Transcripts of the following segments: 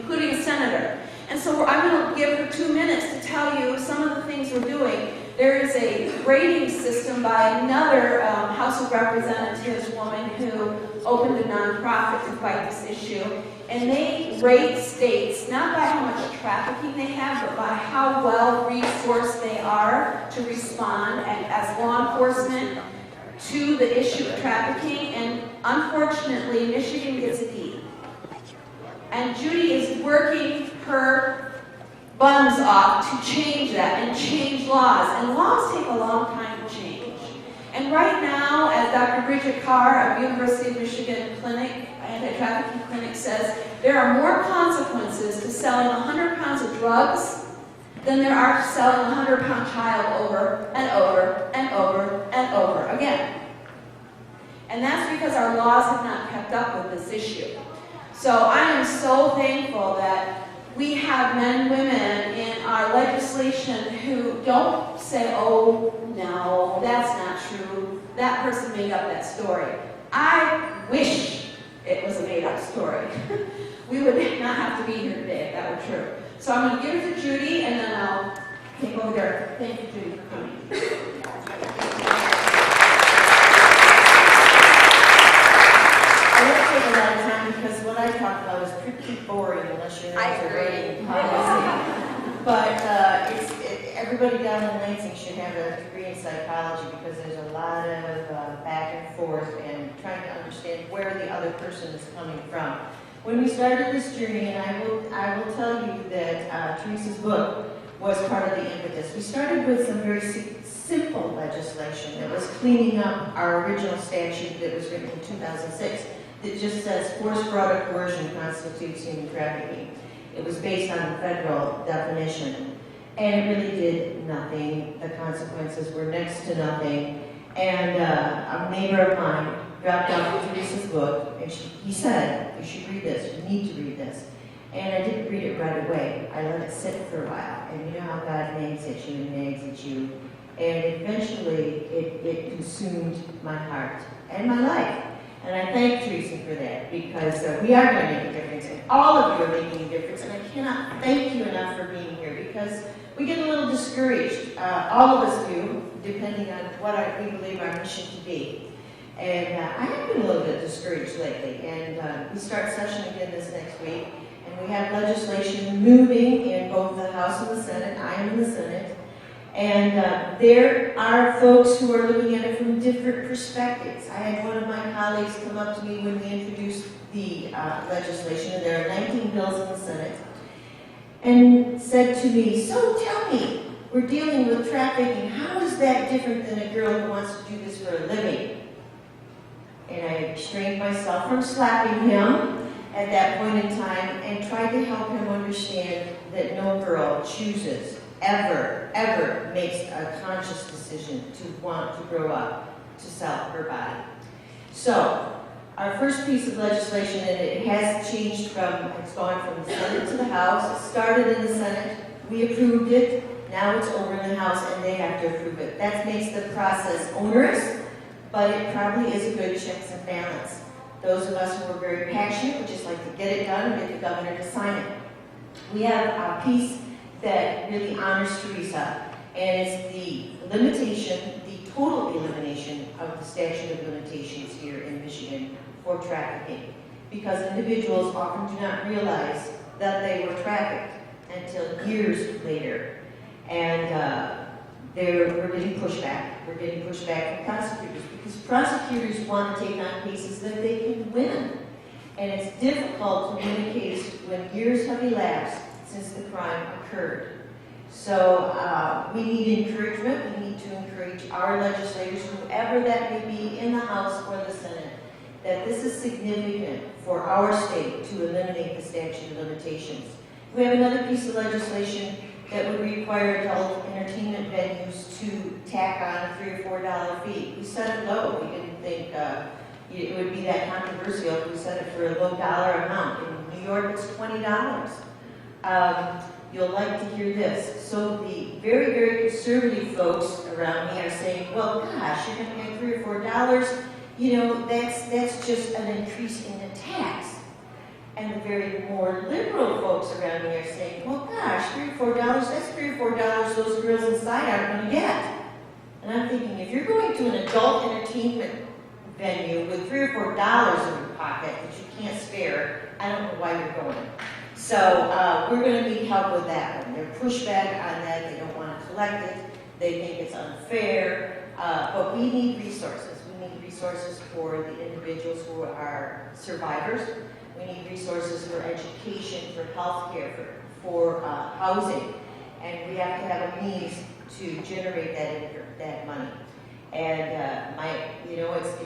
including a senator. And so I'm going to give her 2 minutes to tell you some of the things we're doing. There is a rating system by another House of Representatives woman who opened a nonprofit to fight this issue. And they rate states not by how much trafficking they have, but by how well resourced they are to respond as law enforcement to the issue of trafficking. And unfortunately, Michigan gets a D. And Judy is working her buns off to change that and change laws. And laws take a long time to change. And right now, as Dr. Bridget Carr of University of Michigan Clinic, anti-trafficking clinic says, there are more consequences to selling 100 pounds of drugs than there are to selling a 100-pound child over and over and over and over again. And that's because our laws have not kept up with this issue. So I am so thankful that we have men and women in our legislation who don't say, oh, no, that's not true. That person made up that story. I wish it was a made-up story. We would not have to be here today if that were true. So I'm going to give it to Judy, and then I'll take over there. Thank you, Judy, for coming. I won't take a lot of time because what I talked about is pretty boring unless you're into writing policy. But everybody down in Lansing should have a degree in psychology because there's a lot of back and forth and trying to understand where the other person is coming from. When we started this journey, and I will tell you that Teresa's book was part of the impetus. We started with some very simple legislation that was cleaning up our original statute that was written in 2006 that just says force, fraud, or coercion constitutes human trafficking. It was based on the federal definition, and it really did nothing. The consequences were next to nothing. And a neighbor of mine dropped off Teresa's book, and he said, you should read this, you need to read this. And I didn't read it right away. I let it sit for a while. And you know how God nags at you and nags at you. And eventually, it consumed my heart and my life. And I thank Teresa for that, because we are going to make a difference, and all of you are making a difference. And I cannot thank you enough for being here, because we get a little discouraged. All of us do, depending on what we believe our mission to be. And I have been a little bit discouraged lately. And we start session again this next week. And we have legislation moving in both the House and the Senate. I am in the Senate. And there are folks who are looking at it from different perspectives. I had one of my colleagues come up to me when we introduced the legislation, and there are 19 bills in the Senate, and said to me, so tell me, we're dealing with trafficking. How is that different than a girl who wants to do this for a living? And I restrained myself from slapping him at that point in time and tried to help him understand that no girl chooses, ever makes a conscious decision to want to grow up to sell her body. So, our first piece of legislation, and it has changed it's gone from the Senate to the House. It started in the Senate, we approved it, now it's over in the House and they have to approve it. That makes the process onerous, but it probably is a good checks and balance. Those of us who are very passionate would just like to get it done and get the governor to sign it. We have a piece that really honors Teresa, and it's the limitation, the total elimination of the statute of limitations here in Michigan for trafficking, because individuals often do not realize that they were trafficked until years later. And we're getting pushback. We're getting pushback from prosecutors because prosecutors want to take on cases that they can win. And it's difficult to win a case when years have elapsed since the crime occurred. So we need encouragement. We need to encourage our legislators, whoever that may be in the House or the Senate, that this is significant for our state to eliminate the statute of limitations. We have another piece of legislation that would require adult entertainment venues to tack on a $3 or $4 fee. We set it low. We didn't think it would be that controversial if we set it for a low dollar amount. In New York, it's $20. You'll like to hear this. So the very, very conservative folks around me are saying, well, gosh, you're going to get $3 or $4. You know, that's just an increase in the tax. And the very more liberal folks around me are saying, well, gosh, $3 or $4, that's $3 or $4 those girls inside aren't going to get. And I'm thinking, if you're going to an adult entertainment venue with $3 or $4 in your pocket that you can't spare, I don't know why you're going. So we're going to need help with that one. They're pushback on that. They don't want to collect it. They think it's unfair. But we need resources. We need resources for the individuals who are survivors. We need resources for education, for health care, for housing. And we have to have a means to generate that money. And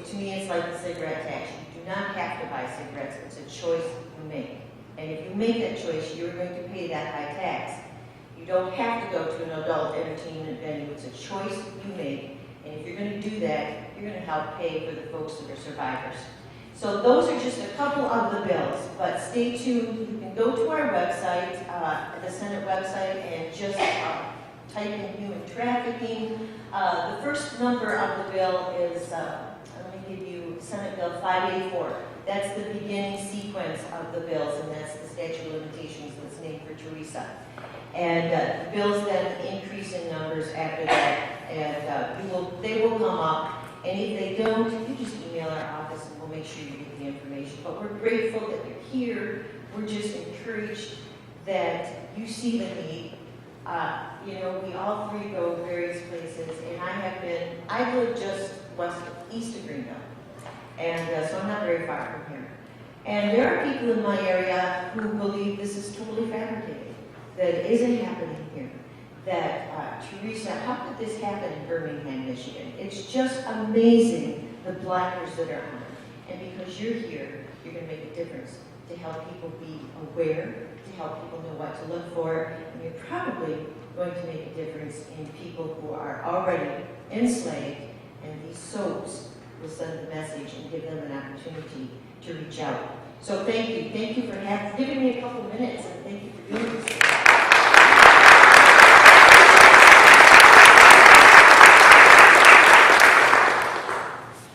to me, it's like the cigarette tax. You do not have to buy cigarettes. It's a choice you make. And if you make that choice, you're going to pay that high tax. You don't have to go to an adult entertainment venue. It's a choice you make. And if you're going to do that, you're going to help pay for the folks that are survivors. So those are just a couple of the bills, but stay tuned. You can go to our website, the Senate website, and just type in human trafficking. The first number of the bill is, let me give you Senate Bill 584. That's the beginning sequence of the bills, and that's the statute of limitations that's named for Teresa. And the bills then increase in numbers after that, and they will come up. And if they don't, you just email our office and we'll make sure you get the information. But we're grateful that you're here. We're just encouraged that you see the need. We all three go various places, and I live just east of Greenville. And so I'm not very far from here. And there are people in my area who believe this is totally fabricated, that it isn't happening here. That, Teresa, how could this happen in Birmingham, Michigan? It's just amazing the blinders that are on. And because you're here, you're going to make a difference to help people be aware, to help people know what to look for, and you're probably going to make a difference in people who are already enslaved, and these soaps will send the message and give them an opportunity to reach out. So thank you. Thank you for giving me a couple minutes, and thank you for doing this.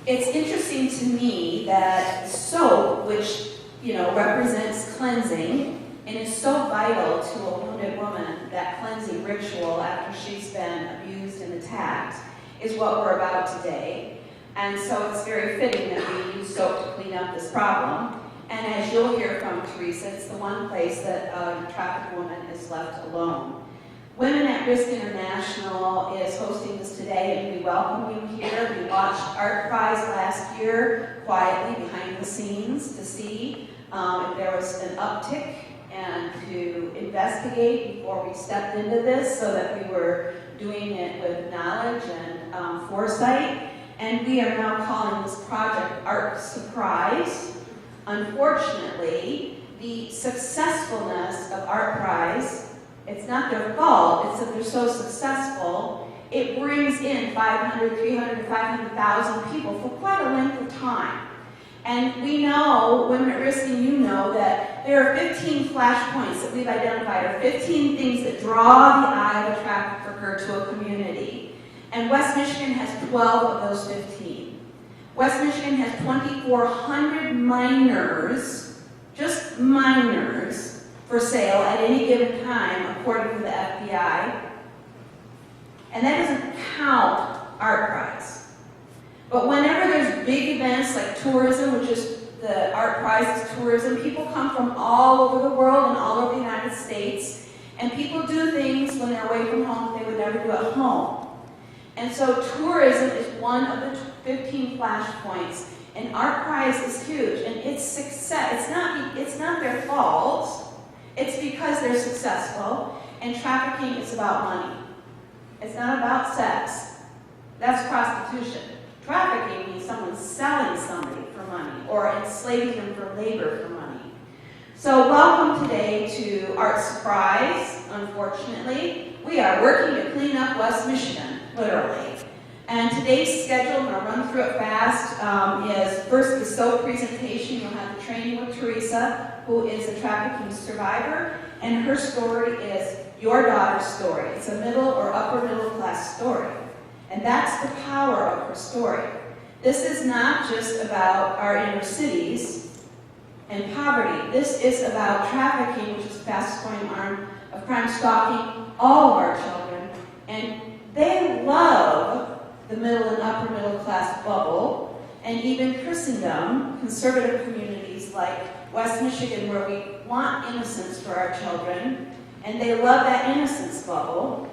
It's interesting to me that soap, which represents cleansing, and is so vital to a wounded woman, that cleansing ritual after she's been abused and attacked, is what we're about today. And so it's very fitting that we use soap to clean up this problem. And as you'll hear from Teresa, it's the one place that a trafficked woman is left alone. Women at Risk International is hosting this today, and we welcome you here. We watched Art Prize last year quietly behind the scenes to see if there was an uptick and to investigate before we stepped into this, so that we were doing it with knowledge and foresight. And we are now calling this project Art Surprise. Unfortunately, the successfulness of Art Prize, it's not their fault, it's that they're so successful. It brings in 500, 300, 500,000 people for quite a length of time. And we know, Women at Risk, and you know, that there are 15 flashpoints that we've identified, or 15 things that draw the eye of a trafficker to a community. And West Michigan has 12 of those 15. West Michigan has 2,400 minors, just minors, for sale at any given time, according to the FBI. And that doesn't count Art Prize. But whenever there's big events like tourism, which is the Art Prize is tourism, people come from all over the world and all over the United States, and people do things when they're away from home that they would never do at home. And so tourism is one of the 15 flashpoints, and Art Prize is huge, and it's success. It's not their fault. It's because they're successful, and trafficking is about money. It's not about sex. That's prostitution. Trafficking means someone selling somebody for money or enslaving them for labor for money. So welcome today to Art Surprise. Unfortunately, we are working to clean up West Michigan, literally. And today's schedule, I'm going to run through it fast, is first the soap presentation. You'll have the training with Teresa, who is a trafficking survivor, and her story is your daughter's story. It's a middle or upper middle class story. And that's the power of her story. This is not just about our inner cities. and poverty. This is about trafficking, which is the fastest growing arm of crime, stalking all of our children. And they love the middle and upper middle class bubble, and even Christendom, conservative communities like West Michigan, where we want innocence for our children, and they love that innocence bubble.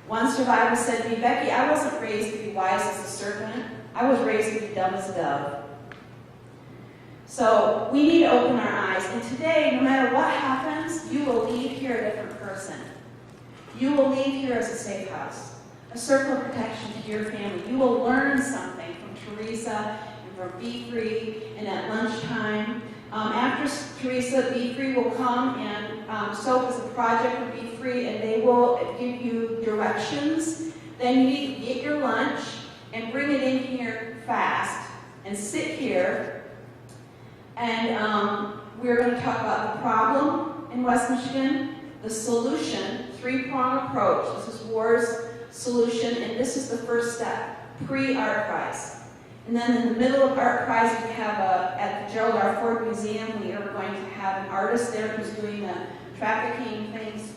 One survivor said to me, Becky, I wasn't raised to be wise as a serpent. I was raised to be dumb as a dove. So we need to open our eyes. And today, no matter what happens, you will leave here a different person. You will leave here as a safe house, a circle of protection to your family. You will learn something from Teresa and from Be Free, and at lunchtime. After Teresa, Be Free will come and SOAP is a project with Be Free, and they will give you directions. Then you need to get your lunch and bring it in here fast and sit here. And we're going to talk about the problem in West Michigan, the solution, three-pronged approach. This is WAR's solution, and this is the first step, pre-art prize. And then in the middle of art prize, we have at the Gerald R. Ford Museum, we are going to have an artist there who's doing the trafficking things,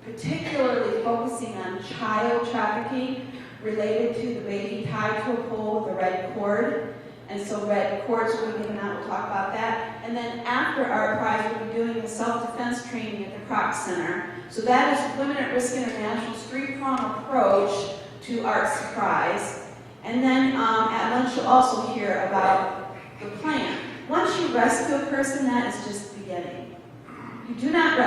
particularly focusing on child trafficking related to the baby tied to a pole with a red cord. And so red cords will be given out, we'll talk about that. And then after art prize, we'll be doing the self-defense training at the Kroc Center. So that is Women at Risk International's three-pronged approach to Art Surprise. And then at lunch, you'll also hear about the plan. Once you rescue a person, that is just the beginning. You do not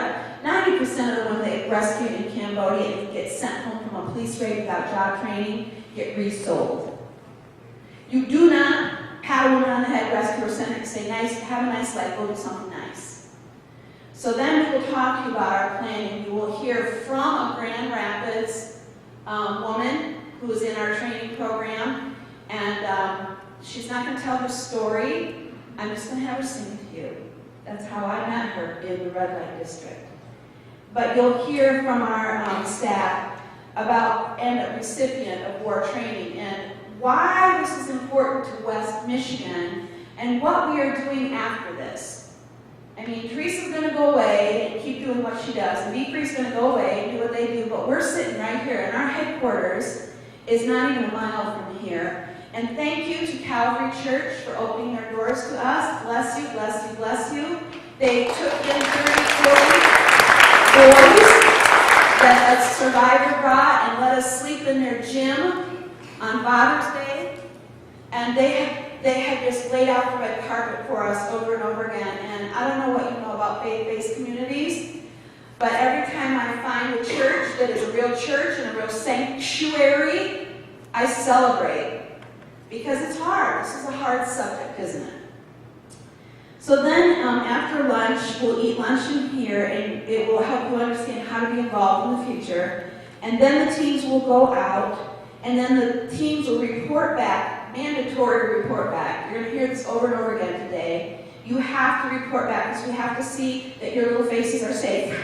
90% of the women they rescued in Cambodia and get sent home from a police raid without job training get resold. You do not pat a woman on the head, rescue her, send her to say, nice, have a nice life, go do something nice. So then we will talk to you about our plan, and you will hear from a Grand Rapids woman who is in our training program, and she's not going to tell her story. I'm just going to have her sing to you. That's how I met her in the Red Light District. But you'll hear from our staff about and a recipient of war training and why this is important to West Michigan and what we are doing after this. I mean, Teresa's going to go away and keep doing what she does, and Be Free's going to go away and do what they do, but we're sitting right here, and our headquarters is not even a mile from here. And thank you to Calvary Church for opening their doors to us. Bless you, bless you, bless you. They took in 30, 40 boys that a survivor brought and let us sleep in their gym on Father's Day. And they had just laid out the red carpet for us over and over again. And I don't know what you know about faith-based communities, but every time I find a church that is a real church and a real sanctuary, I celebrate. Because it's hard. This is a hard subject, isn't it? So then after lunch, we'll eat lunch in here, and it will help you understand how to be involved in the future. And then the teams will go out, and then the teams will report back, mandatory report back. You're going to hear this over and over again today. You have to report back because we have to see that your little faces are safe.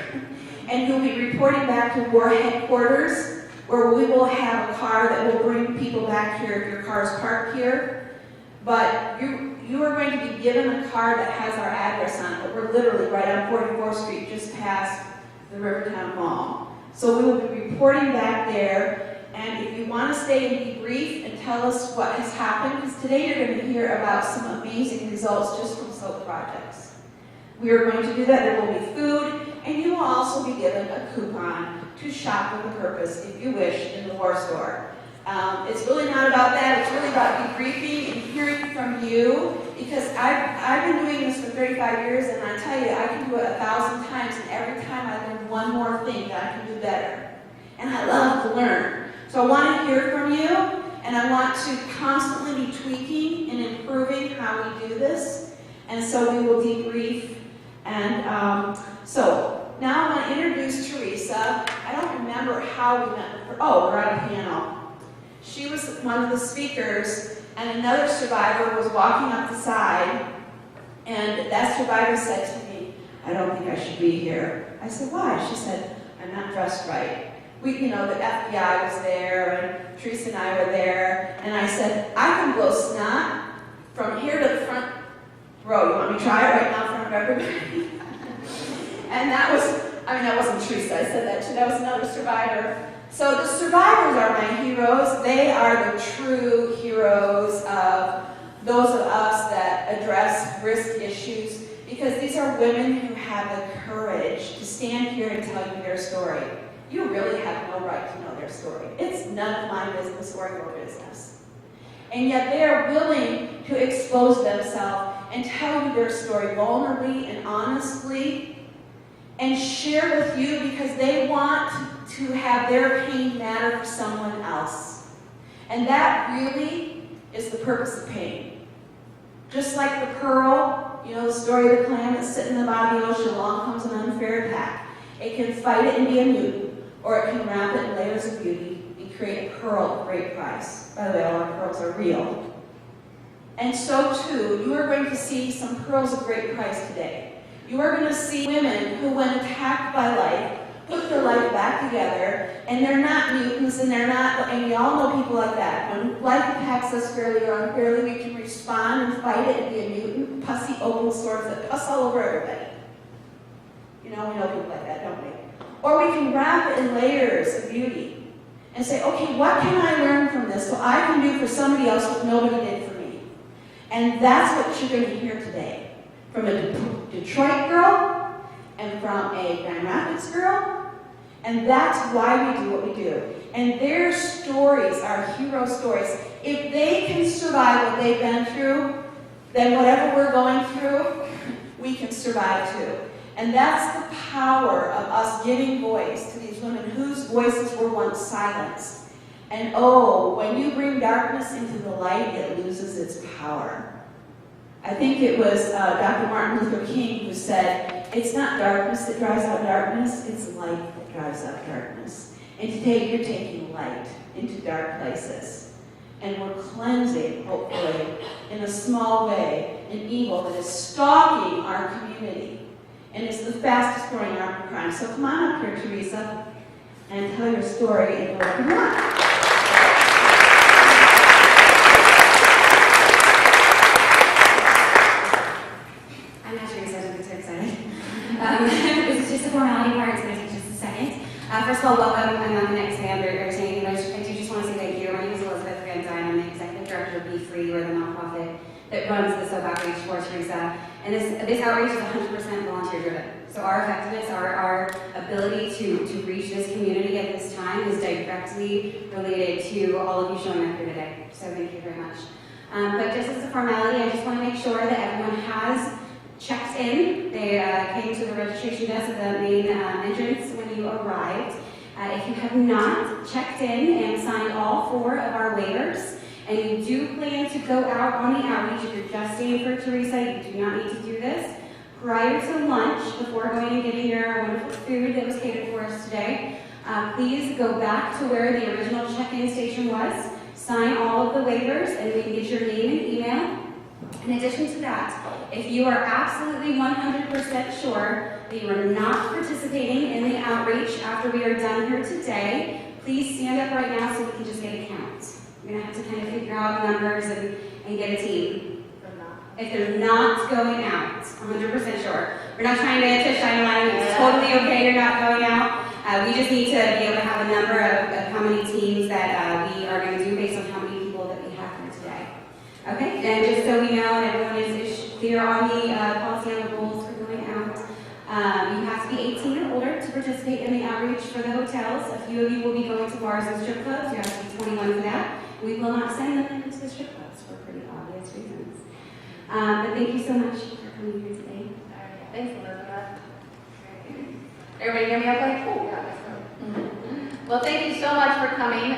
And you'll be reporting back to war headquarters, where we will have a car that will bring people back here if your car is parked here. But you are going to be given a car that has our address on it. We're literally right on 44th Street, just past the Rivertown Mall. So we will be reporting back there. And if you want to stay and be brief and tell us what has happened, because today you're going to hear about some amazing results just from SOAP projects. We are going to do that. There will be food, and you will also be given a coupon to shop with a purpose, if you wish, in the war store. It's really not about that. It's really about debriefing and hearing from you, because I've been doing this for 35 years, and I tell you, I can do it 1,000 times, and every time I learn one more thing that I can do better. And I love to learn. So I want to hear from you, and I want to constantly be tweaking and improving how we do this. And so we will debrief. And so now I want to introduce Teresa. I don't remember how we met with her. Oh, we're on a panel. She was one of the speakers, and another survivor was walking up the side, and that survivor said to me, I don't think I should be here. I said, why? She said, I'm not dressed right. The FBI was there, and Teresa and I were there, and I said, I can blow snot from here to the front row. You want me to try it right now everybody. And that wasn't Teresa, I said that too, that was another survivor. So the survivors are my heroes. They are the true heroes of those of us that address risk issues, because these are women who have the courage to stand here and tell you their story. You really have no right to know their story. It's none of my business or your business. And yet they are willing to expose themselves and tell you their story vulnerably and honestly and share with you because they want to have their pain matter for someone else. And that really is the purpose of pain. Just like the pearl, you know the story of the clam that's sitting in the bottom of the ocean, along comes an unfair attack. It can fight it and be a mutant, or it can wrap it in layers of beauty and create a pearl of great price. By the way, all our pearls are real. And so too, you are going to see some pearls of great price today. You are going to see women who, when attacked by life, put their life back together, and they're not mutants, and we all know people like that. When life attacks us fairly or unfairly, we can respond and fight it and be a mutant, pussy open sores that puss all over everybody. You know, we know people like that, don't we? Or we can wrap it in layers of beauty and say, okay, what can I learn from this so I can do for somebody else what nobody did for me? And that's what you're going to hear today. From a Detroit girl and from a Grand Rapids girl, and that's why we do what we do. And their stories are hero stories. If they can survive what they've been through, then whatever we're going through, we can survive too. And that's the power of us giving voice to these women whose voices were once silenced. And oh, when you bring darkness into the light, it loses its power. I think it was Dr. Martin Luther King who said, it's not darkness that drives out darkness, it's light that drives out darkness. And today you're taking light into dark places. And we're cleansing, hopefully, in a small way, an evil that is stalking our community. And it's the fastest growing arm of crime. So come on up here, Teresa, and tell your story and go you want. This is just a formality part, it's going to take just a second. First of all, welcome. I'm not going to expand or entertain. I do just want to say thank you. My name is Elizabeth Van Dyne. I'm the executive director of Be Free. We're the nonprofit that runs the SOAP outreach for Teresa. And this outreach is 100% volunteer driven. So our effectiveness, our ability to reach this community at this time is directly related to all of you showing up here today. So thank you very much. But just as a formality, I just want to make sure that everyone has checked in. They came to the registration desk at the main entrance when you arrived. If you have not checked in and signed all 4 of our waivers, and you do plan to go out on the outreach, if you're just staying for Teresa, you do not need to do this. Prior to lunch, before going and getting your wonderful food that was catered for us today, please go back to where the original check-in station was, sign all of the waivers, and we can get your name and email. In addition to that, if you are absolutely 100% sure that you are not participating in the outreach after we are done here today, please stand up right now so we can just get a count. We're going to have to kind of figure out numbers and get a team. If they're not going out, 100% sure. We're not trying to shine a light. It's totally okay you're not going out. We just need to be able to have a number of how many teams that we are going to do based on how many people that we have here today. Okay, and just so we know and everyone is clear on the policy and the rules for going out, you have to be 18 or older to participate in the outreach for the hotels. A few of you will be going to bars and strip clubs. You have to be 21 for that. We will not send them into the strip clubs for pretty obvious reasons. But thank you so much for coming here today. Thanks, Elizabeth. Everybody hear me okay? Cool. Yeah. Well, thank you so much for coming.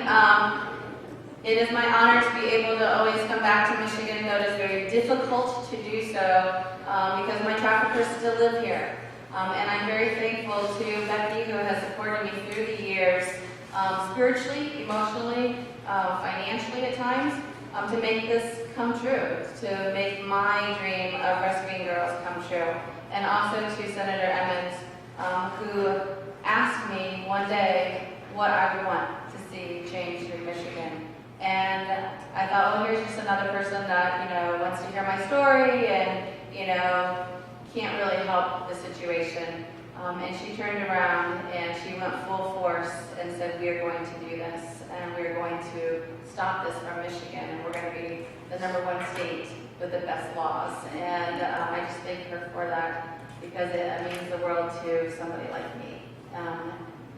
It is my honor to be able to always come back to Michigan, though it is very difficult to do so because my traffickers still live here. And I'm very thankful to Becky, who has supported me through the years, spiritually, emotionally, financially at times, to make this come true, to make my dream of rescuing girls come true. And also to Senator Emmons, who asked me one day what I would want to see change through Michigan. And I thought, well, here's just another person that, wants to hear my story and, can't really help the situation. And she turned around and she went full force and said, we are going to do this, and we are going to stop this from Michigan, and we're going to be the #1 state with the best laws. And I just thank her for that, because it means the world to somebody like me.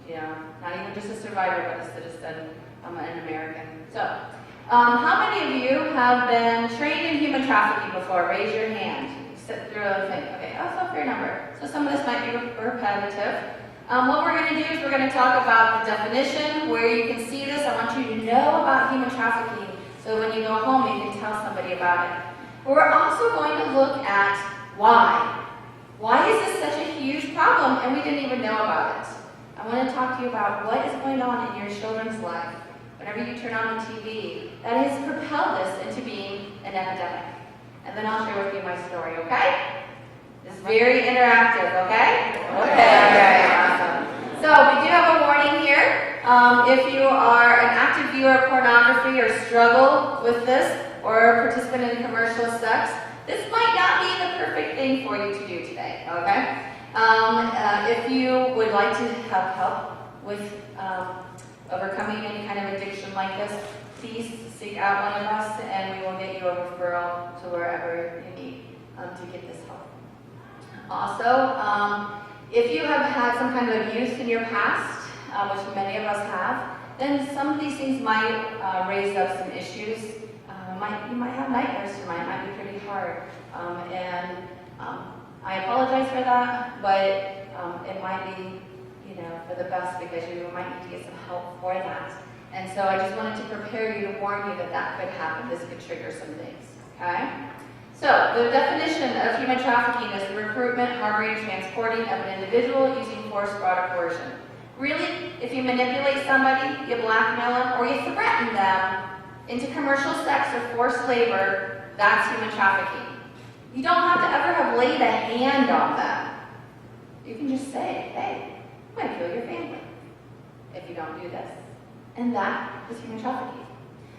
You know, not even just a survivor, but a citizen, an American. So, how many of you have been trained in human trafficking before? Raise your hand. Sit through and think, okay, that's a fair number. So some of this might be repetitive. What we're going to do is we're going to talk about the definition, where you can see this. I want you to know about human trafficking, so when you go home you can tell somebody about it. But we're also going to look at why. Why is this such a huge problem and we didn't even know about it? I want to talk to you about what is going on in your children's life whenever you turn on the TV that has propelled this into being an epidemic. And then I'll share with you my story, okay? It's very interactive, okay? Okay, awesome. So we do have a warning here. If you are an active viewer of pornography or struggle with this, or a participant in commercial sex, this might not be the perfect thing for you to do today, okay? If you would like to have help with overcoming any kind of addiction like this, please seek out one of us and we will get you a referral to wherever you need to get this help. Also, if you have had some kind of abuse in your past, which many of us have, then some of these things might raise up some issues. You might have nightmares tonight. It might be pretty hard. I apologize for that, but it might be, for the best, because you might need to get some help for that. And so I just wanted to prepare you to warn you that that could happen. This could trigger some things, okay? So the definition of human trafficking is the recruitment, harboring, transporting of an individual using force, fraud, or coercion. Really, if you manipulate somebody, you blackmail them, or you threaten them into commercial sex or forced labor, that's human trafficking. You don't have to ever have laid a hand on them. You can just say, hey, I'm going to kill your family if you don't do this. And that is human trafficking.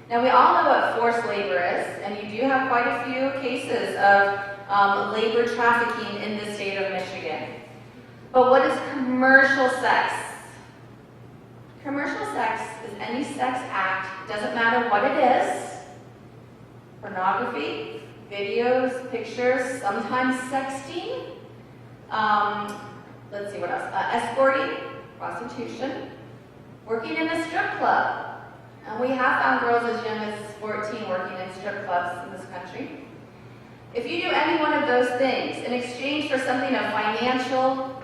Now, we all know what forced labor is, and you do have quite a few cases of labor trafficking in the state of Michigan. But what is commercial sex? Commercial sex is any sex act, doesn't matter what it is, pornography, videos, pictures, sometimes sexting, let's see what else, escorting, prostitution, working in a strip club. And we have found girls as young as 14 working in strip clubs in this country. If you do any one of those things in exchange for something of financial,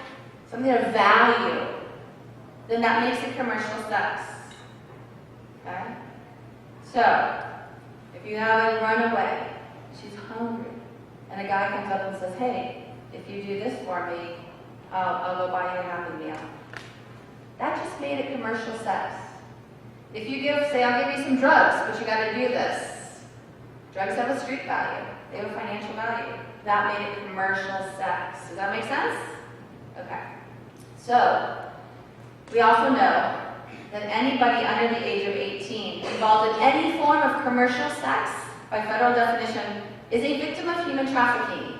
something of value, then that makes it commercial sex. Okay? So, if you have a runaway, she's hungry, and a guy comes up and says, hey, if you do this for me, I'll go buy you a Happy Meal. That just made it commercial sex. If you say, I'll give you some drugs, but you got to do this. Drugs have a street value. They have a financial value. That made it commercial sex. Does that make sense? Okay. So, we also know that anybody under the age of 18 involved in any form of commercial sex, by federal definition, is a victim of human trafficking.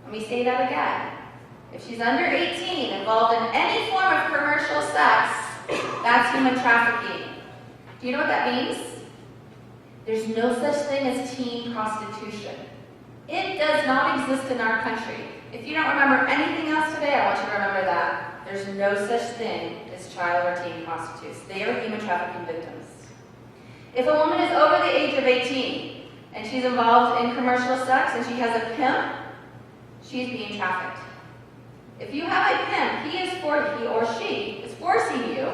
Let me say that again. If she's under 18, involved in any form of commercial sex, that's human trafficking. Do you know what that means? There's no such thing as teen prostitution. It does not exist in our country. If you don't remember anything else today, I want you to remember that. There's no such thing as child or teen prostitutes. They are human trafficking victims. If a woman is over the age of 18 and she's involved in commercial sex and she has a pimp, she's being trafficked. If you have a pimp, he or she is forcing you.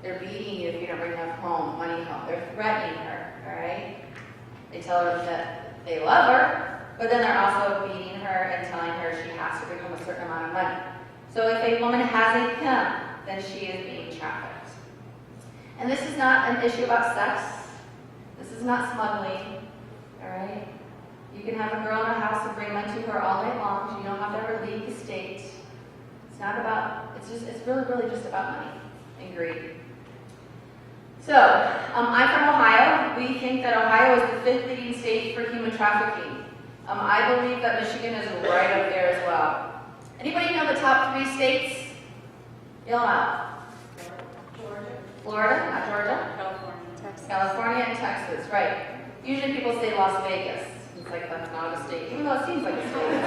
They're beating you if you don't bring enough money home. They're threatening her, all right? They tell her that they love her, but then they're also beating her and telling her she has to bring home a certain amount of money. So if a woman has a pimp, then she is being trafficked. And this is not an issue about sex. This is not smuggling, all right? You can have a girl in a house and bring money to her all night long. You don't have to ever leave the state. It's not about, it's really just about money and greed. So, I'm from Ohio. We think that Ohio is the 5th leading state for human trafficking. I believe that Michigan is right up there as well. Anybody know the top 3 states? Yell them out. Florida, not Georgia. California and Texas, right. Usually people say Las Vegas. It's like that's not a state, even though it seems like a state.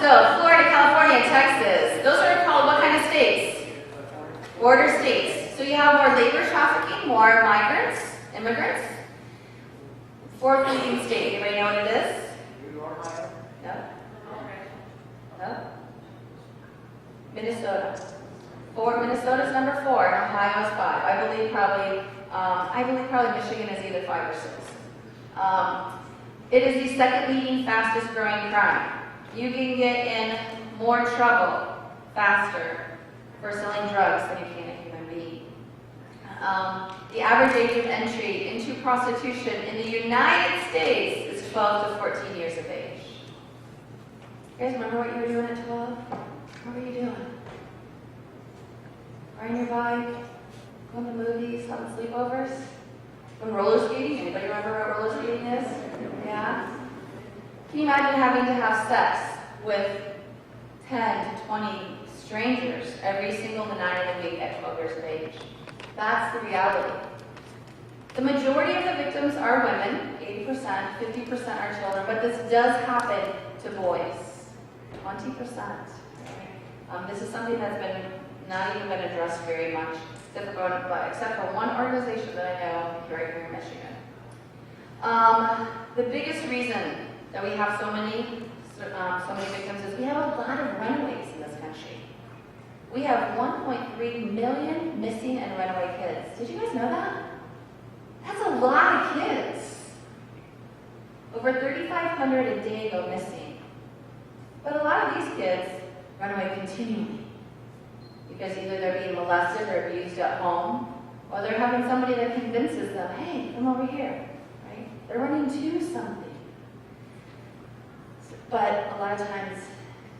So Florida, California, and Texas. Those are called what kind of states? Border states. So you have more labor trafficking, more migrants, immigrants. 4th leading state. Anybody know what it is? No? No? Minnesota. Minnesota's number 4, and Ohio's 5. I believe probably Michigan is either 5 or 6. It is the 2nd leading, fastest growing crime. You can get in more trouble faster for selling drugs than you can a human being. The average age of entry into prostitution in the United States is 12 to 14 years of age. You guys remember what you were doing at 12? What were you doing? Riding your bike, going to movies, having sleepovers, going roller skating. Anybody remember what roller skating is? Yeah? Can you imagine having to have sex with 10 to 20 strangers every single night of the week at 12 years of age? That's the reality. The majority of the victims are women, 80%, 50% are children, but this does happen to boys, 20%. This is something that's not even been addressed very much, except for one organization that I know right here in Michigan. The biggest reason that we have so many victims is we have a lot of runaways in this country. We have 1.3 million missing and runaway kids. Did you guys know that? That's a lot of kids. Over 3,500 a day go missing. But a lot of these kids run away continually because either they're being molested or abused at home, or they're having somebody that convinces them, hey, come over here, right? They're running to something. But a lot of times,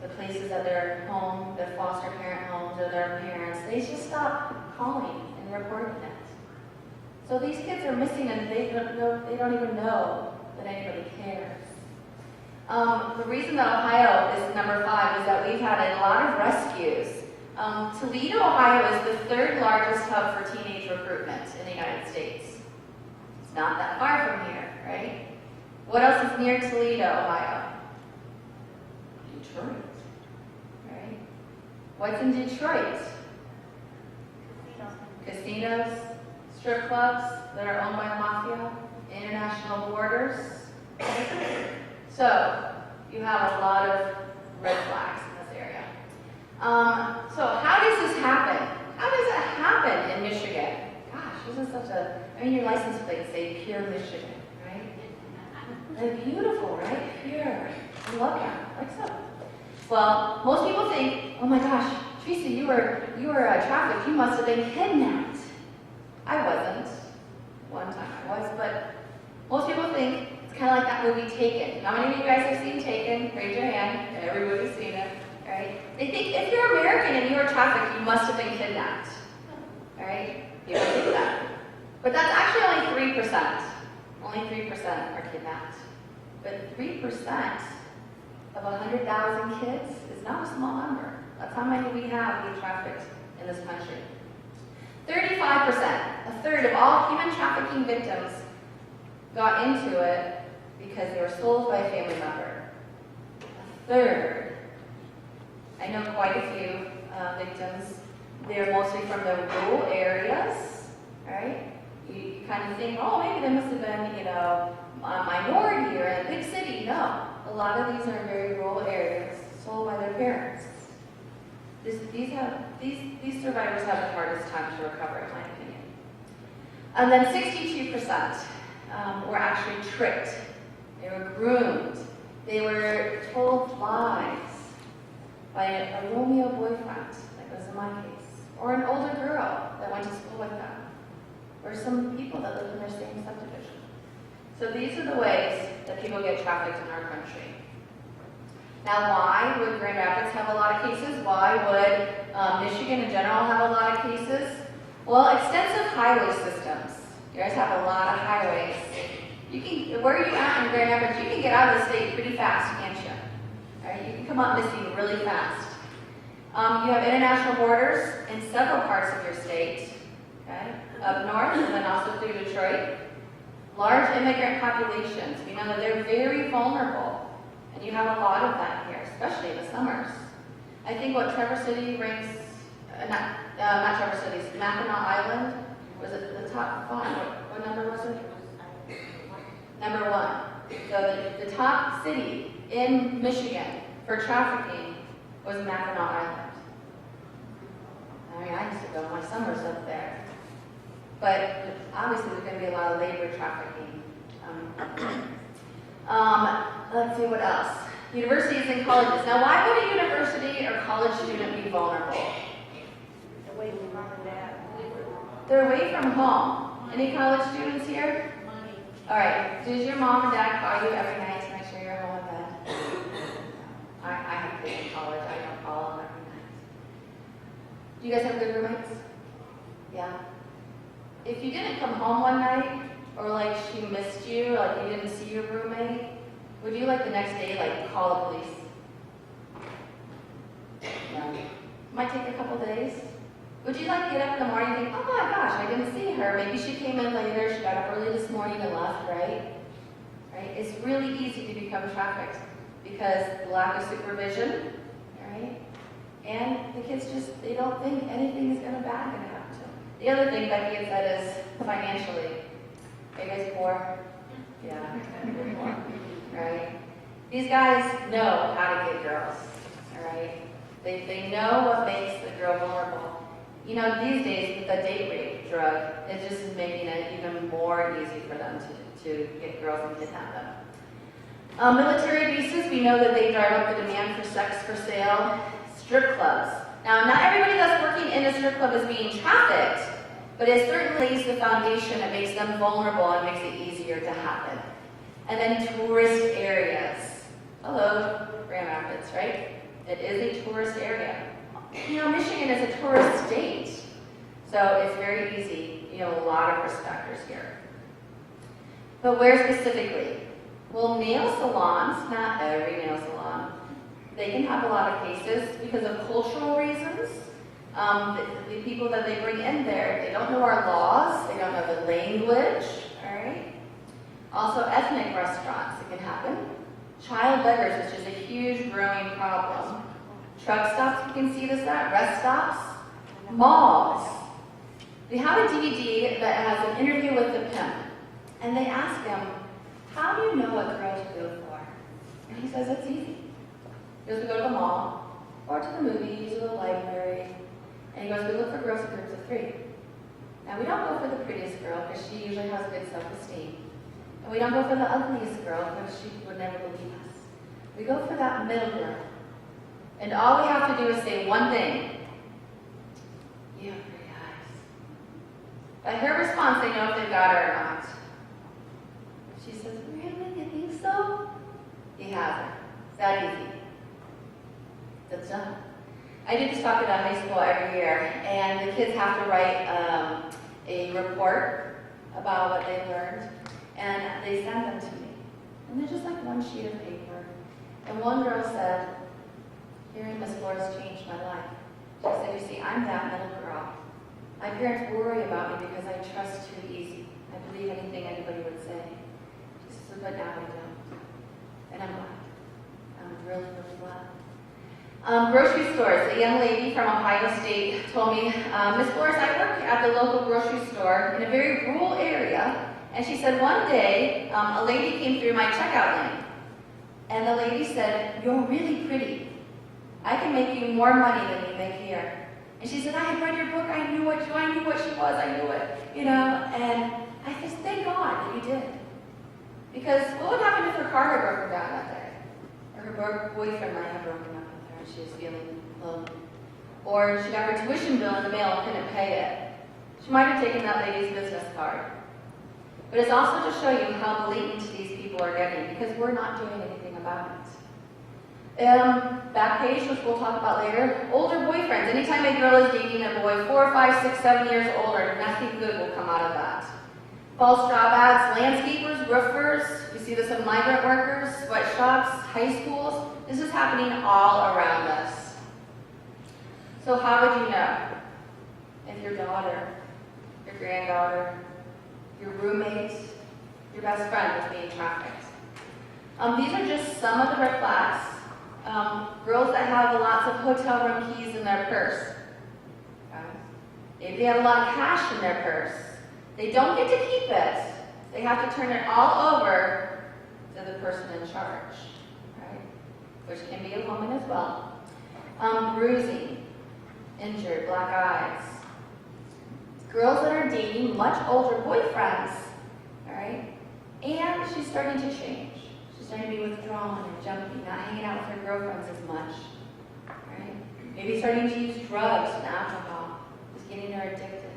the places that they're home, their foster parent homes, or their parents, they just stop calling and reporting it. So these kids are missing and they don't even know that anybody cares. The reason that Ohio is number 5 is that we've had a lot of rescues. Toledo, Ohio is the 3rd largest hub for teenage recruitment in the United States. It's not that far from here, right? What else is near Toledo, Ohio? Detroit, right? What's in Detroit? Casinos, strip clubs that are owned by the mafia, international borders. So, you have a lot of red flags in this area. So how does this happen? How does it happen in Michigan? Gosh, this is such a, your license plates say pure Michigan, right? They're beautiful, right? Pure. I love that. Like so. Well, most people think, oh my gosh, Teresa, you were trafficked. You must have been kidnapped. I wasn't. One time I was, but most people think it's kind of like that movie Taken. How many of you guys have seen Taken? Raise your hand. Everybody's seen it, right? They think if you're American and you were trafficked, you must have been kidnapped. All right? People think that. But that's actually only 3%. Only 3% are kidnapped. But 3% of 100,000 kids is not a small number. That's how many we have being trafficked in this country. 35%, a third of all human trafficking victims got into it because they were sold by a family member. A third. I know quite a few victims. They're mostly from the rural areas, right? You kind of think, oh, maybe there must have been, a minority or a big city. No, a lot of these are in very rural areas, sold by their parents. These survivors have the hardest time to recover, in my opinion. And then 62% were actually tricked. They were groomed. They were told lies by a Romeo boyfriend, like was in my case, or an older girl that went to school with them, or some people that lived in their same subdivision. So these are the ways that people get trafficked in our country. Now, why would Grand Rapids have a lot of cases? Why would Michigan in general have a lot of cases? Well, extensive highway systems. You guys have a lot of highways. Where are you at in Grand Rapids? You can can get out of the state pretty fast, can't you? All right, you can come up missing really fast. You have international borders in several parts of your state, okay? Up north and then also through Detroit. Large immigrant populations. We know that they're very vulnerable, and you have a lot of that here, especially in the summers. I think what Traverse City ranks, not Traverse City, Mackinac Island, was it the top 5? What number was it? Number 1. So the top city in Michigan for trafficking was Mackinac Island. I mean, I used to go to my summers up there. But obviously there's going to be a lot of labor trafficking. Let's see what else. Universities and colleges. Now, why would a university or college student be vulnerable? Away from mom and dad. They're away from home. Any college students here? All right. Does your mom and dad call you every night to make sure you're home in bed? I have kids in college. I don't call them every night. Do you guys have good roommates? Yeah. If you didn't come home one night, or like she missed you, like you didn't see your roommate, would you like the next day like call the police? No. Might take a couple days. Would you like get up in the morning and think, oh my gosh, I didn't see her. Maybe she came in later, she got up early this morning and left, right? Right? It's really easy to become trafficked because the lack of supervision, right? And the kids just, they don't think anything is bad going to happen to them. The other thing Becky had said is financially. Are you guys poor? Yeah, you're poor, right? These guys know how to get girls, all right? They know what makes the girl vulnerable. You know, these days with the date rape drug, it just is making it even more easy for them to get girls and kidnap them. Military visas, we know that they drive up the demand for sex for sale. Strip clubs. Now, not everybody that's working in a strip club is being trafficked, but it certainly lays the foundation that makes them vulnerable and makes it easier to happen. And then tourist areas. Hello, Grand Rapids, right? It is a tourist area. You know, Michigan is a tourist state, so it's very easy. You know, a lot of risk factors here. But where specifically? Well, nail salons, not every nail salon, they can have a lot of cases because of cultural reasons. The people that they bring in there, they don't know our laws, they don't know the language, all right? Also, ethnic restaurants, it can happen. Child beggars, which is a huge growing problem. Truck stops, you can see this at, rest stops, malls. They have a DVD that has an interview with the pimp, and they ask him, how do you know what girl to go for? And he says, it's easy. He goes, we go to the mall, or to the movies, or the library, and he goes, we look for girls in groups of 3. Now, we don't go for the prettiest girl, because she usually has good self-esteem. And we don't go for the ugliest girl, because she would never believe us. We go for that middle girl. And all we have to do is say one thing. You have pretty eyes. By her response, they know if they've got her or not. She says, really? You think so? He has her. It's that easy. That's done. I do this talk at high school every year, and the kids have to write a report about what they've learned, and they send them to me. And they're just like one sheet of paper. And one girl said, hearing Miss Flores changed my life. She said, you see, I'm that middle girl. My parents worry about me because I trust too easy. I believe anything anybody would say. She says, but now I don't. And I'm glad. I'm really, really glad. Grocery stores. A young lady from Ohio State told me, Miss Flores, I work at the local grocery store in a very rural area. And she said, one day, a lady came through my checkout lane. And the lady said, you're really pretty. I can make you more money than you make here. And she said, I had read your book, I knew what she was, I knew it, you know, and I just thank God that you did. Because what would happen if her car had broken down that day? Or her boyfriend might have broken up with her and she was feeling lonely. Or she got her tuition bill in the mail and couldn't pay it. She might have taken that lady's business card. But it's also to show you how blatant these people are getting because we're not doing anything about it. Back page, which we'll talk about later, older boyfriends. Anytime a girl is dating a boy 4, 5, 6, 7 years older, nothing good will come out of that. False job ads, landscapers, roofers, we see this in migrant workers, high schools. This is happening all around us. So how would you know if your daughter, your granddaughter, your roommate, your best friend was being trafficked? These are just some of the red flags. Girls that have lots of hotel room keys in their purse. Maybe they have a lot of cash in their purse. They don't get to keep it. They have to turn it all over to the person in charge, right? Which can be a woman as well. Bruising, injured, black eyes. Girls that are dating much older boyfriends, all right? And she's starting to change. She's starting to be withdrawn and jumpy, not hanging out with her girlfriends as much, right? Maybe starting to use drugs and alcohol, just getting her addicted.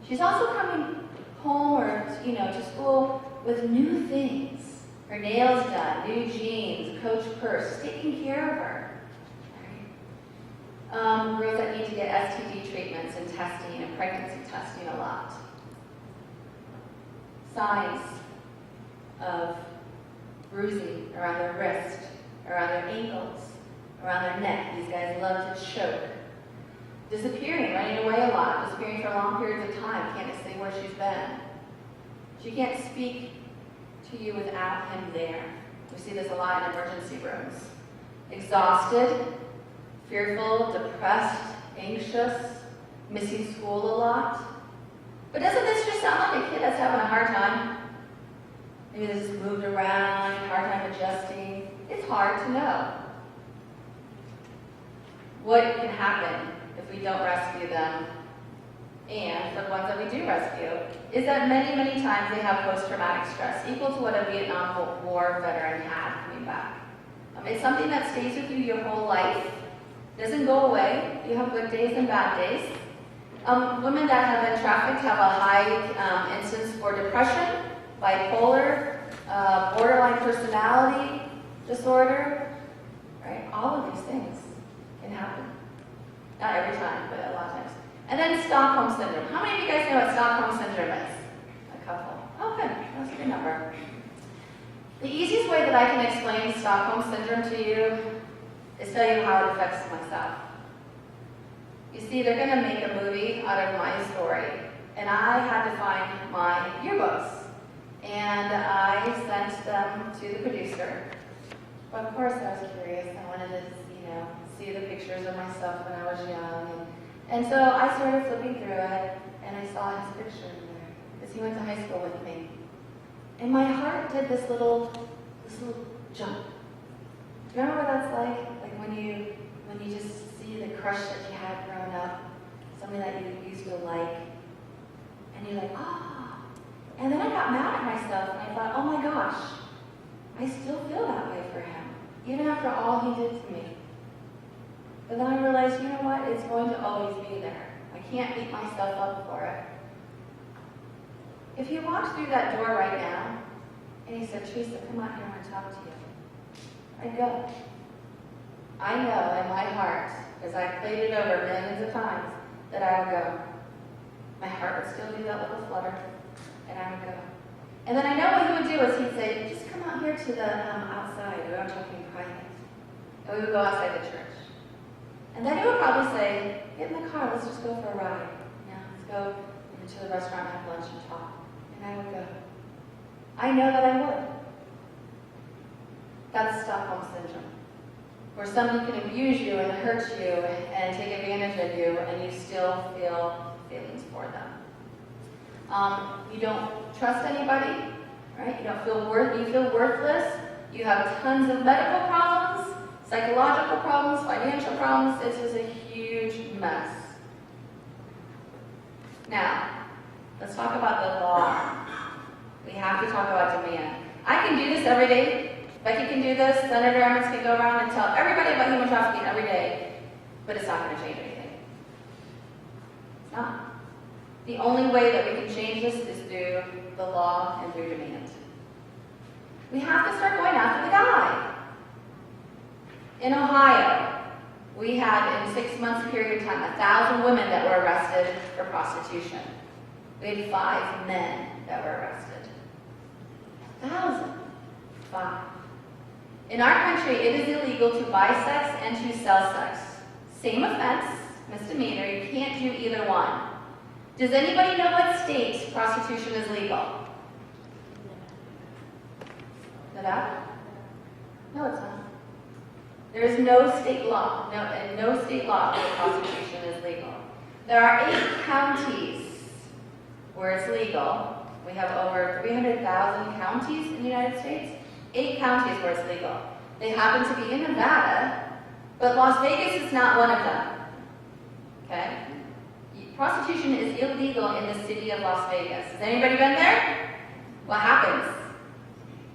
She's also coming home or to school with new things. Her nails done, new jeans, Coach purse, taking care of her. Right? Girls that need to get STD treatments and testing and pregnancy testing a lot. Signs of bruising around their wrist, around their ankles, around their neck. These guys love to choke. Disappearing, running away a lot, disappearing for long periods of time, can't say where she's been. She can't speak to you without him there. We see this a lot in emergency rooms. Exhausted, fearful, depressed, anxious, missing school a lot. But doesn't this just sound like a kid that's having a hard time? Maybe they just moved around, hard time adjusting. It's hard to know. What can happen if we don't rescue them? And for the ones that we do rescue, is that many, many times they have post-traumatic stress, equal to what a Vietnam War veteran had coming back. It's something that stays with you your whole life. Doesn't go away. You have good days and bad days. Women that have been trafficked have a high incidence for depression, bipolar, borderline personality disorder, right? All of these things can happen. Not every time, but a lot of times. And then Stockholm Syndrome. How many of you guys know what Stockholm Syndrome is? A couple. Oh, good. That's a good number. The easiest way that I can explain Stockholm Syndrome to you is tell you how it affects myself. You see, they're going to make a movie out of my story, and I had to find my yearbooks. And I sent them to the producer. But of course, I was curious. I wanted to, see the pictures of myself when I was young. And so I started flipping through it, and I saw his picture in there, because he went to high school with me. And my heart did this little jump. Do you remember what that's like? Like when you just see the crush that you had growing up, somebody that you used to like, and you're like, ah. And then I got mad at myself, and I thought, oh my gosh, I still feel that way for him, even after all he did to me. But then I realized, you know what? It's going to always be there. I can't beat myself up for it. If he walked through that door right now, and he said, Teresa, come out here, I want to talk to you, I'd go. I know in my heart, as I played it over millions of times, that I would go. My heart would still do that little flutter, and I would go. And then I know what he would do is he'd say, just come out here to the outside. We were talking in private. And we would go outside the church. And then he would probably say, get in the car, let's just go for a ride. Let's go to the restaurant and have lunch and talk. And I would go. I know that I would. That's Stockholm Syndrome, where somebody can abuse you and hurt you and take advantage of you, and you still feel feelings for them. You don't trust anybody, right? You don't feel you feel worthless. You have tons of medical problems, psychological problems, financial problems. This is a huge mess. Now, let's talk about the law. We have to talk about demand. I can do this every day. Becky can do this. Senator Emmons can go around and tell everybody about human trafficking every day, but it's not going to change anything. It's not. The only way that we can change this is through the law and through demand. We have to start going after the guy. In Ohio, we had, in a 6 months period of time, 1,000 women that were arrested for prostitution. We had 5 men that were arrested. 1,000. 5. In our country, it is illegal to buy sex and to sell sex. Same offense, misdemeanor, you can't do either one. Does anybody know what state prostitution is legal? Nevada? No, it's not. There is no state law, no state law where prostitution is legal. There are 8 counties where it's legal. We have over 300,000 counties in the United States. 8 counties where it's legal. They happen to be in Nevada, but Las Vegas is not one of them. Okay? Prostitution is illegal in the city of Las Vegas. Has anybody been there? What happens?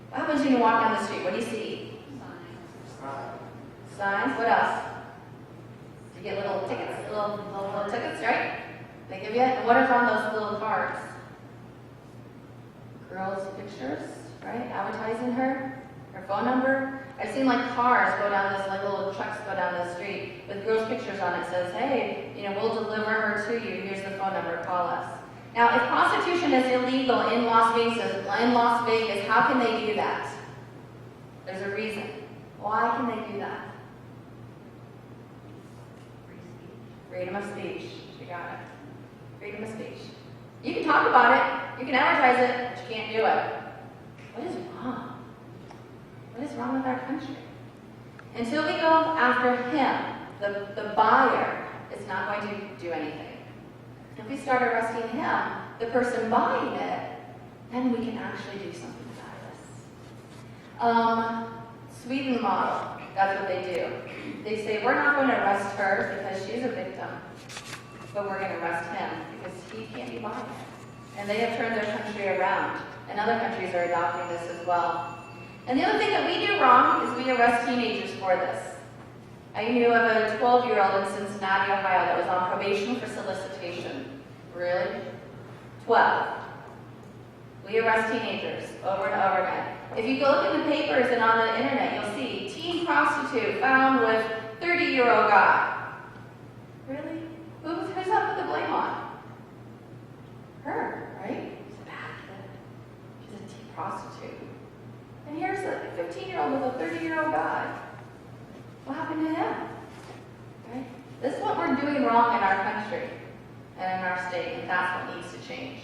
What happens when you walk down the street? What do you see? Signs. What else? You get little tickets, little tickets, right? They give you it. And what is on those little cards? Girls' pictures, right? Advertising her phone number. I've seen like cars go down this, like little trucks go down the street with girls' pictures on it. Says, hey, we'll deliver her to you. Here's the phone number. Call us. Now, if prostitution is illegal in Las Vegas, how can they do that? There's a reason. Why can they do that? Freedom of speech. You got it. Freedom of speech. You can talk about it, you can advertise it, but you can't do it. What is wrong? What is wrong with our country? Until we go after him, the buyer is not going to do anything. If we start arresting him, the person buying it, then we can actually do something about this. Sweden model, that's what they do. They say, we're not going to arrest her because she's a victim, but we're going to arrest him because he can't be buying it. And they have turned their country around, and other countries are adopting this as well. And the other thing that we do wrong is we arrest teenagers for this. I knew of a 12-year-old in Cincinnati, Ohio that was on probation for solicitation. Really? 12. We arrest teenagers over and over again. If you go look in the papers and on the internet, you'll see teen prostitute found with 30-year-old guy. Really? Who's that put the blame on? Her, right? She's a bad kid. She's a teen prostitute. And here's a 15-year-old with a 30-year-old guy. What happened to him? Right? This is what we're doing wrong in our country and in our state, and that's what needs to change.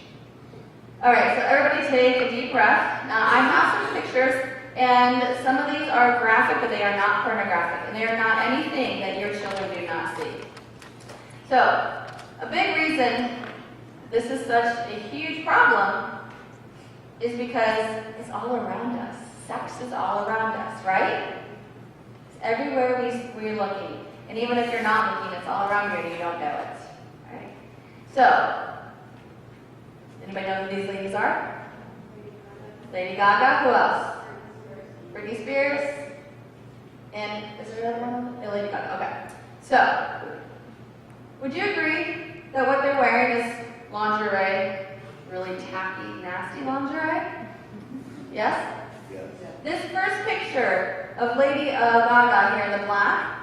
All right, so everybody take a deep breath. Now, I have some pictures, and some of these are graphic, but they are not pornographic, and they are not anything that your children do not see. So, a big reason this is such a huge problem is because it's all around us. Sex is all around us, right? It's everywhere we're looking. And even if you're not looking, it's all around you and you don't know it. Right? So, anybody know who these ladies are? Lady Gaga. Who else? Britney Spears. And is there another one? Yeah, Lady Gaga. Okay. So, would you agree that what they're wearing is lingerie? Really tacky, nasty lingerie? Yes? This first picture of Lady Gaga here in the black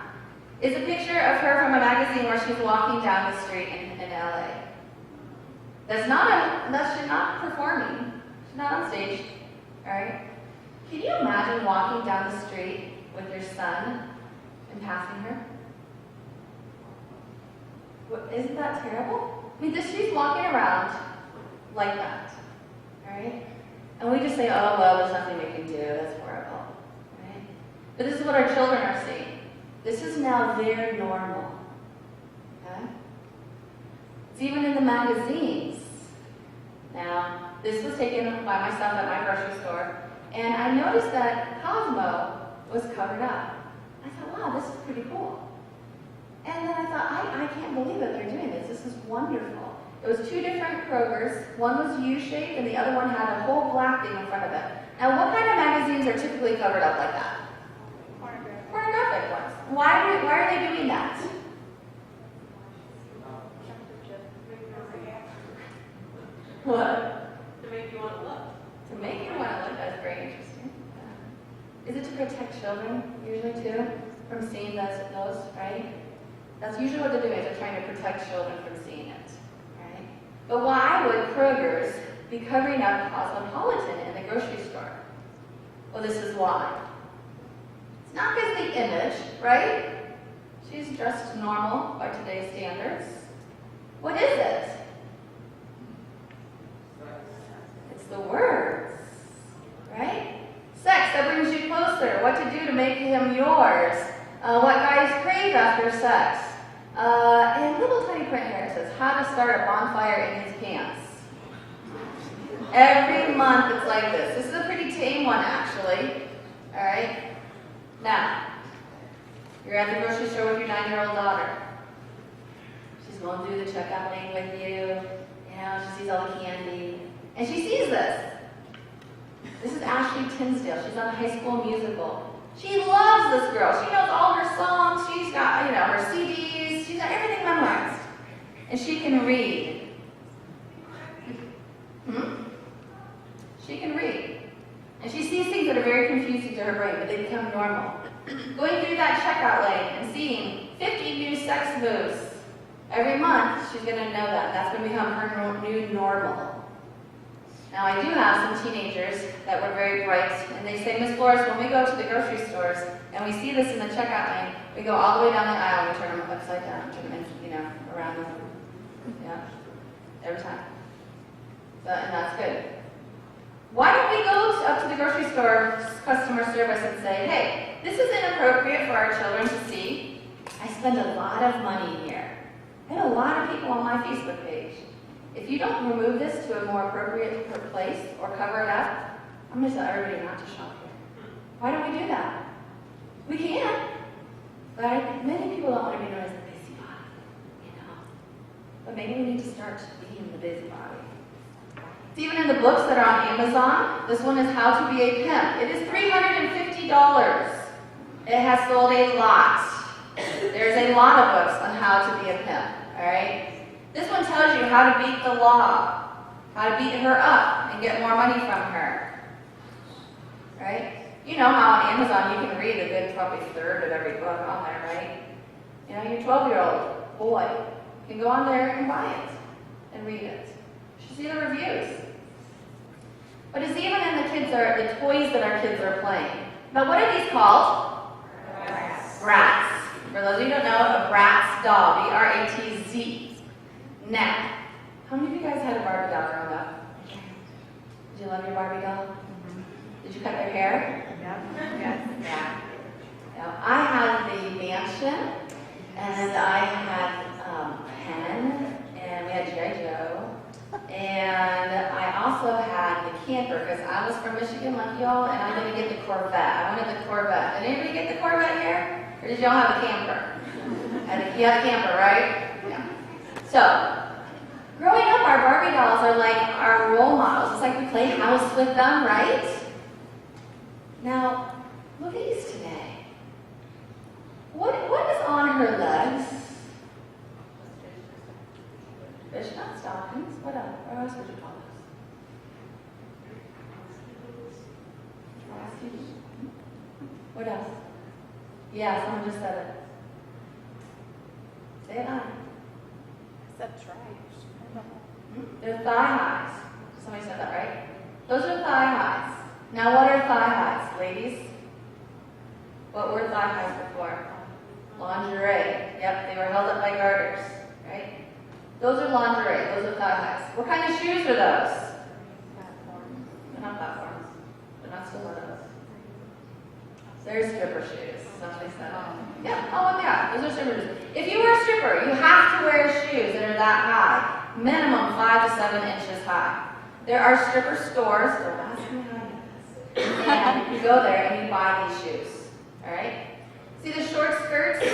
is a picture of her from a magazine where she's walking down the street in LA. She's not performing. She's not on stage. Alright? Can you imagine walking down the street with your son and passing her? Isn't that terrible? I mean, she's walking around like that. Alright? And we just say, oh, well, there's nothing we can do. That's horrible. Right? But this is what our children are seeing. This is now their normal. Okay? It's even in the magazines. Now, this was taken by myself at my grocery store, and I noticed that Cosmo was covered up. I thought, wow, this is pretty cool. And then I thought, I can't believe that they're doing this. This is wonderful. It was 2 different Krogers. One was U-shaped, and the other one had a whole black thing in front of it. Now, what kind of magazines are typically covered up like that? Pornographic ones. Why are they doing that? What? To make you want to look. To make you want to look. That's very interesting. Is it to protect children, usually, too, from seeing those, right? That's usually what they're doing. They're trying to protect children from seeing it. But why would Kroger's be covering up Cosmopolitan in the grocery store? Well, this is why. It's not because of the image, right? She's dressed normal by today's standards. What is it? It's the words, right? Sex that brings you closer. What to do to make him yours. What guys crave after sex. And little tiny print here it says, how to start a bonfire in his pants. Every month it's like this. This is a pretty tame one, actually. All right? Now, you're at the grocery store with your 9-year-old daughter. She's going through the checkout lane with you. You know, she sees all the candy. And she sees this. This is Ashley Tinsdale. She's on a High School Musical. She loves this girl. She knows all her songs. She's got, her CDs. She's got everything memorized. And she can read. She can read. And she sees things that are very confusing to her brain, but they become normal. Going through that checkout lane and seeing 50 new sex moves. Every month, she's going to know that. That's going to become her new normal. Now, I do have some teenagers that were very bright, and they say, Miss Flores, when we go to the grocery stores and we see this in the checkout lane, we go all the way down the aisle and we turn them upside down, turn them around them. Yeah, every time. And that's good. Why don't we go up to the grocery store customer service and say, hey, this is inappropriate for our children to see. I spend a lot of money here. I have a lot of people on my Facebook page. If you don't remove this to a more appropriate place or cover it up, I'm going to tell everybody not to shop here. Why don't we do that? We can. But many people don't want to be known as the busybody, But maybe we need to start being the busybody. It's even in the books that are on Amazon. This one is How to Be a Pimp. It is $350. It has sold a lot. There's a lot of books on how to be a pimp, all right? This one tells you how to beat the law, how to beat her up and get more money from her, right? You know how on Amazon you can read a good probably third of every book on there, right? Your 12-year-old boy can go on there and buy it and read it. You should see the reviews. But it's even in the toys that our kids are playing. But what are these called? Bratz. For those of you who don't know, a Bratz doll, B-R-A-T-Z. Now, how many of you guys had a Barbie doll growing up? Did you love your Barbie doll? Did you cut their hair? Yes. Yeah. Now, I had the mansion, and I had Pen, and we had G.I. Joe, and I also had the camper, because I was from Michigan, like y'all, and I didn't get the Corvette. I wanted the Corvette. Did anybody get the Corvette here? Or did y'all have a camper? You had a camper, right? Yeah. So, growing up, our Barbie dolls are like our role models. It's like we play house with them, right? Now, look at these today. What is on her legs? Fishnet stockings. What else? What else would you call those? What else? Yeah, someone just said it. Say it on. They're thigh highs. Somebody said that, right? Those are thigh highs. Now, what are thigh highs, ladies? What were thigh highs before? Lingerie. Yep, they were held up by garters, right? Those are lingerie. Those are thigh highs. What kind of shoes are those? Platforms. They're not platforms. They're not stilettos. They're stripper shoes. Somebody said. Yeah. Oh, yeah. Those are stripper shoes. If you were a stripper, you have to wear shoes that are that high. Minimum 5 to 7 inches high. There are stripper stores. Don't ask me how I know this. And you go there and you buy these shoes. All right? See the short skirts,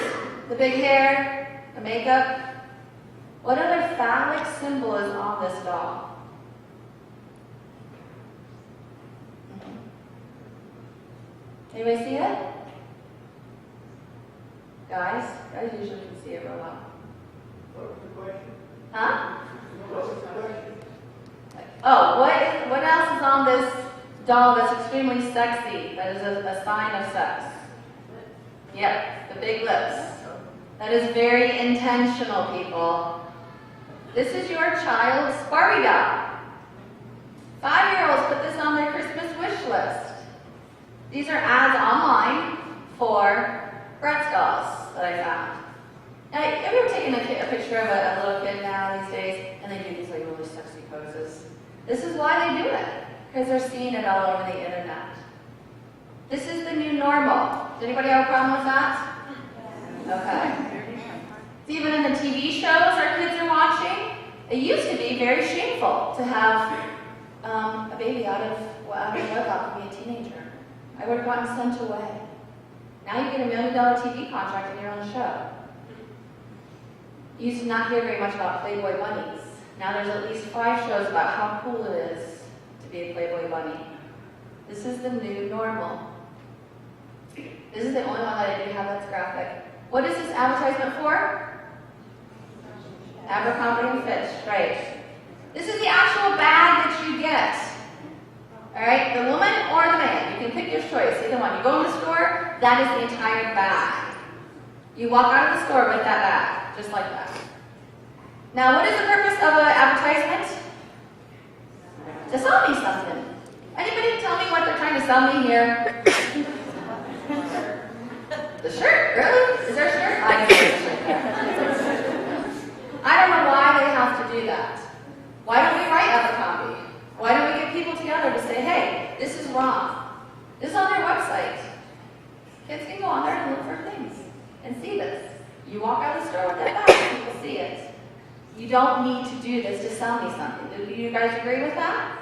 the big hair, the makeup? What other phallic symbol is on this doll? Anybody see it? Guys usually can see it real well. What was the question? Huh? What was the question? Oh, what else is on this doll that's extremely sexy? That is a sign of sex. Yep, the big lips. That is very intentional, people. This is your child's Barbie doll. 5-year-olds put this on their Christmas wish list. These are ads online for Bratz dolls that I found. Now, have you ever taken a picture of a little kid now these days, and they do these like really sexy poses? This is why they do it, because they're seeing it all over the internet. This is the new normal. Does anybody have a problem with that? Okay. Even in the TV shows our kids are watching, it used to be very shameful to have a baby out of wedlock and be a teenager. I would have gotten sent away. Now you get $1 million TV contract in your own show. You used to not hear very much about Playboy bunnies. Now there's at least 5 shows about how cool it is to be a Playboy bunny. This is the new normal. This is the only one that I do have that's graphic. What is this advertisement for? Abercrombie and Fitch, right. This is the actual bag that you get. Alright, the woman or the man. You can pick your choice, either one. You go in the store, that is the entire bag. You walk out of the store with that bag, just like that. Now, what is the purpose of an advertisement? To sell me something. Anybody tell me what they're trying to sell me here? The shirt, really? Is there a shirt? I can see the shirt there. I don't know why they have to do that. Why don't we write Abercrombie? Why don't we get people together to say, hey, this is wrong. This is on their website. Kids can go on there and look for things and see this. You walk out of the store with that bag, people see it. You don't need to do this to sell me something. Do you guys agree with that?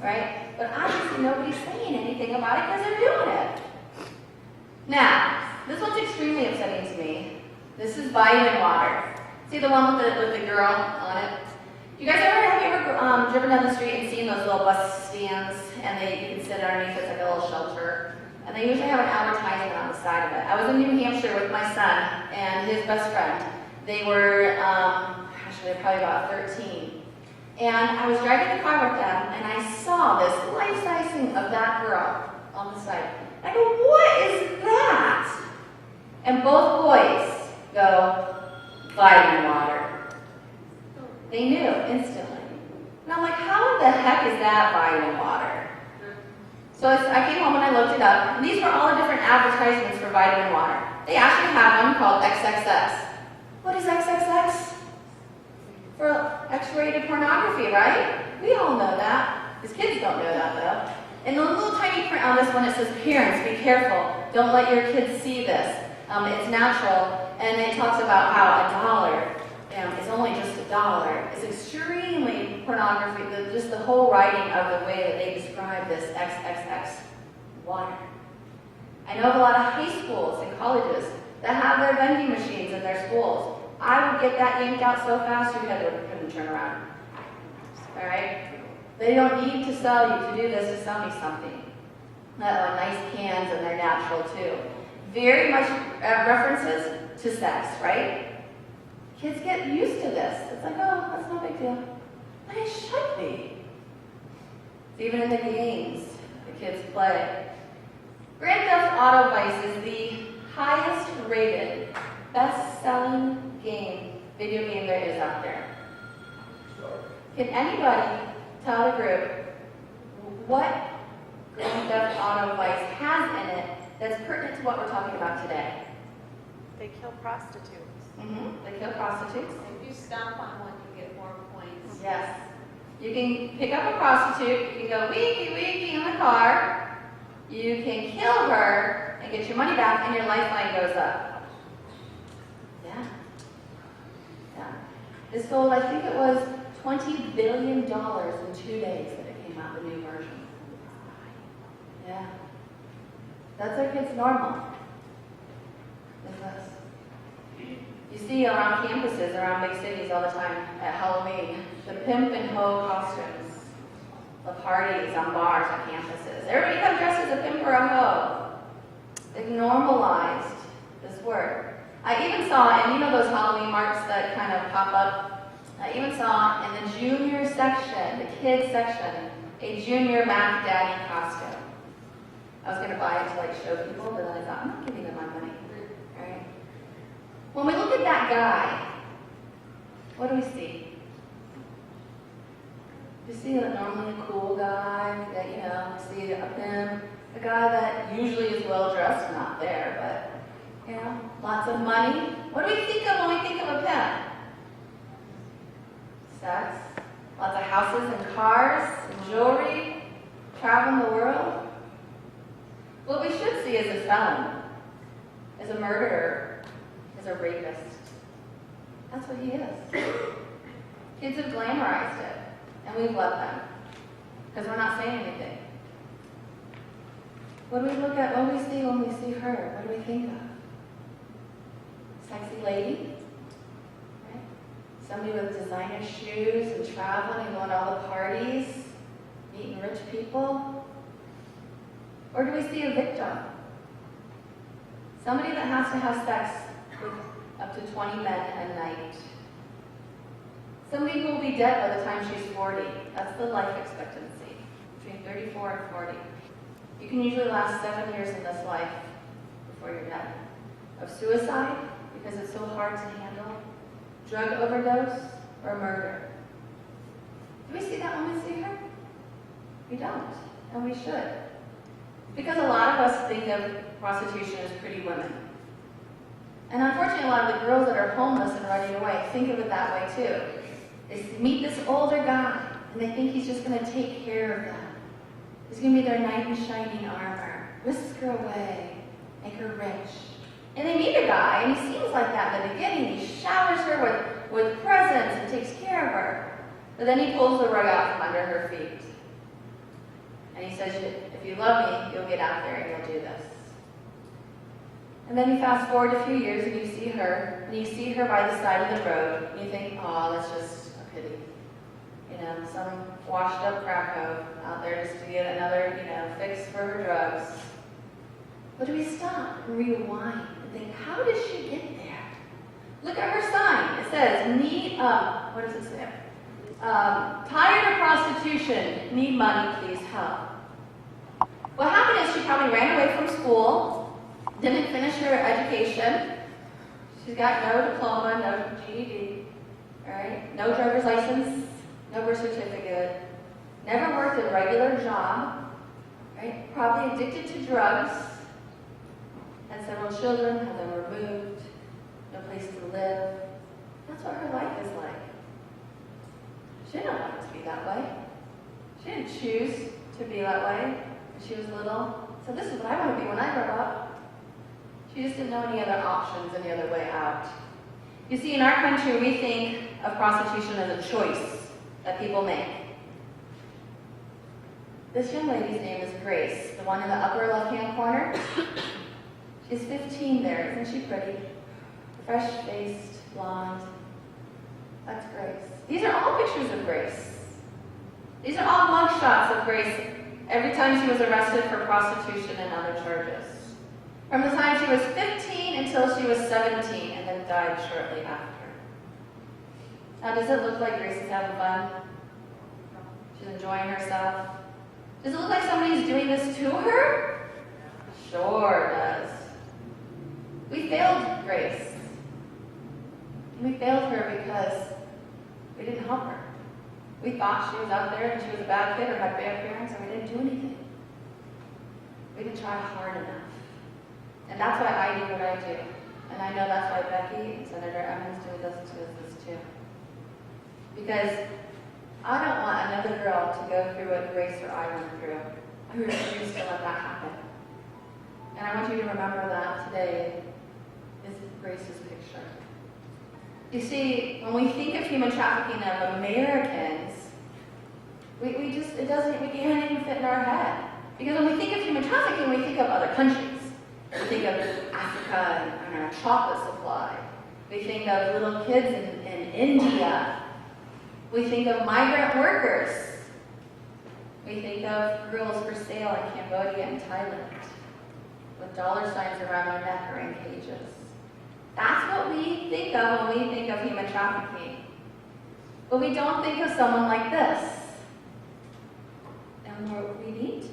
Right? But obviously nobody's saying anything about it because they're doing it. Now, this one's extremely upsetting to me. This is vitamin water. See the one with the girl on it? Have you ever driven down the street and seen those little bus stands and you can sit underneath, it's like a little shelter? And they usually have an advertisement on the side of it. I was in New Hampshire with my son and his best friend. They were, they're probably about 13. And I was driving the car with them and I saw this life-sizing of that girl on the side. I go, what is that? And both boys go, vitamin water. They knew instantly. And I'm like, how the heck is that vitamin water? So I came home and I looked it up. And these were all the different advertisements for vitamin water. They actually have one called XXX. What is XXX? For X-rated pornography, right? We all know that. These kids don't know that though. And the little tiny print on this one, it says, parents, be careful. Don't let your kids see this. It's natural. And it talks about how $1 is only just $1. It's extremely pornography. Just the whole writing of the way that they describe this XXX water. I know of a lot of high schools and colleges that have their vending machines in their schools. I would get that yanked out so fast your head couldn't turn around. All right? They don't need to sell you to do this to sell me something. Nice cans and they're natural too. Very much references to sex, right? Kids get used to this. It's like, oh, that's no big deal. But it should be. Even in the games the kids play. Grand Theft Auto Vice is the highest rated, best-selling video game there is out there. Can anybody tell the group what Grand Theft Auto Vice has in it that's pertinent to what we're talking about today? They kill prostitutes. They kill prostitutes. If you stomp on one, you get more points. Yes. You can pick up a prostitute, you can go weeky weeky in the car, you can kill her and get your money back and your lifeline goes up. Yeah. This sold, I think it was $20 billion in 2 days that it came out, the new version. Yeah. That's like it's normal. With us. You see around campuses, around big cities all the time at Halloween, the pimp and hoe costumes, the parties on bars on campuses. Everybody comes dressed as a pimp or a hoe. They've normalized this word. I even saw, and you know those Halloween marks that kind of pop up? I even saw in the junior section, the kids section, a junior Mac Daddy costume. I was going to buy it to show people, but then I thought, I'm not giving them my money. All right. When we look at that guy, what do we see? We see normally a cool guy that, we see a pimp, a guy that usually is well dressed, not there, but, lots of money. What do we think of when we think of a pimp? Sex, lots of houses and cars, and jewelry, traveling the world. What we should see is a felon, as a murderer, as a rapist. That's what he is. Kids have glamorized it, and we've let them, because we're not saying anything. What do we look at? What do we see when we see her? What do we think of? Sexy lady? Right? Somebody with designer shoes and traveling and going to all the parties, meeting rich people? Or do we see a victim? Somebody that has to have sex with up to 20 men a night. Somebody who will be dead by the time she's 40. That's the life expectancy, between 34 and 40. You can usually last 7 years in this life before you're dead. Of suicide, because it's so hard to handle, drug overdose, or murder. Do we see that when we see her? We don't, and we should. Because a lot of us think of prostitution as pretty women. And unfortunately, a lot of the girls that are homeless and running away think of it that way too. They meet this older guy, and they think he's just going to take care of them. He's going to be their knight in shining armor, whisk her away, make her rich. And they meet a guy, and he seems like that in the beginning. He showers her with presents and takes care of her. But then he pulls the rug out from under her feet. And he says, if you love me, you'll get out there and you'll do this. And then you fast forward a few years and you see her by the side of the road, and you think, oh, that's just a pity. Some washed up crappo out there just to get another, fix for her drugs. But do we stop and rewind and think, how did she get there? Look at her sign. It says, what does it say? Tired of prostitution, need money, please help. What happened is she probably ran away from school, didn't finish her education. She's got no diploma, no GED, all right? No driver's license, no birth certificate, never worked a regular job, right? Probably addicted to drugs, had several children, had them removed, no place to live. That's what her life is like. She didn't want it to be that way. She didn't choose to be that way when she was little. So this is what I want to be when I grow up. She just didn't know any other options, any other way out. You see, in our country, we think of prostitution as a choice that people make. This young lady's name is Grace, the one in the upper left-hand corner. She's 15 there. Isn't she pretty? Fresh-faced, blonde. That's Grace. These are all pictures of Grace. These are all mug shots of Grace every time she was arrested for prostitution and other charges. From the time she was 15 until she was 17 and then died shortly after. Now, does it look like Grace is having fun? She's enjoying herself? Does it look like somebody's doing this to her? Sure does. We failed Grace. And we failed her because we didn't help her. We thought she was out there and she was a bad kid or had bad parents, and we didn't do anything. We didn't try hard enough. And that's why I do what I do. And I know that's why Becky and Senator Emmons do this too. Because I don't want another girl to go through what Grace or I went through. I refuse to let that happen. And I want you to remember that today is Grace's picture. You see, when we think of human trafficking of Americans, we can't even fit in our head. Because when we think of human trafficking, we think of other countries. We think of Africa and our chocolate supply. We think of little kids in India. We think of migrant workers. We think of girls for sale in Cambodia and Thailand with dollar signs around their neck or in cages. That's what we think of when we think of human trafficking. But we don't think of someone like this. And we need to.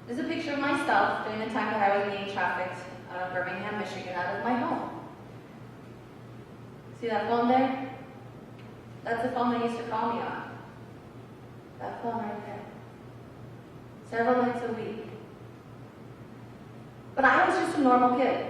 This is a picture of myself during the time that I was being trafficked out of Birmingham, Michigan, out of my home. See that phone there? That's the phone they used to call me on. That phone right there. Several nights a week. But I was just a normal kid.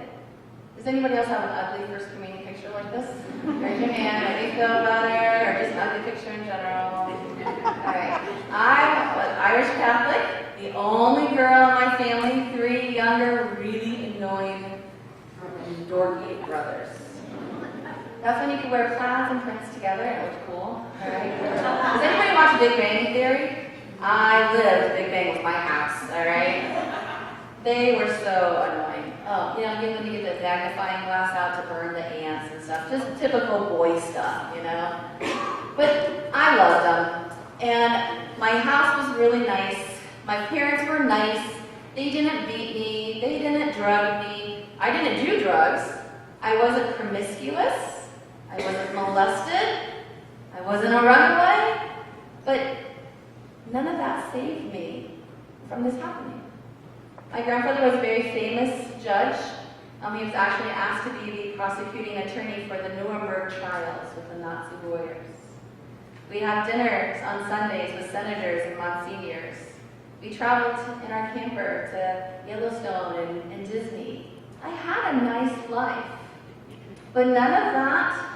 Does anybody else have an ugly first communion picture like this? Raise your hand. How do you feel about her? Or just an ugly picture in general? Alright. I was Irish Catholic, the only girl in my family, 3 younger, really annoying, dorky brothers. That's when you could wear plaids and prints together and it looked cool. Alright? Does anybody watch Big Bang Theory? I lived Big Bang with my house, alright? They were so annoying. Oh, you know, when you get the magnifying glass out to burn the ants and stuff. Just typical boy stuff, you know? But I loved them. And my house was really nice. My parents were nice. They didn't beat me. They didn't drug me. I didn't do drugs. I wasn't promiscuous. I wasn't molested. I wasn't a runaway. But none of that saved me from this happening. My grandfather was a very famous judge. He was actually asked to be the prosecuting attorney for the Nuremberg trials with the Nazi lawyers. We'd have dinners on Sundays with senators and monsignors. We traveled in our camper to Yellowstone and Disney. I had a nice life, but none of that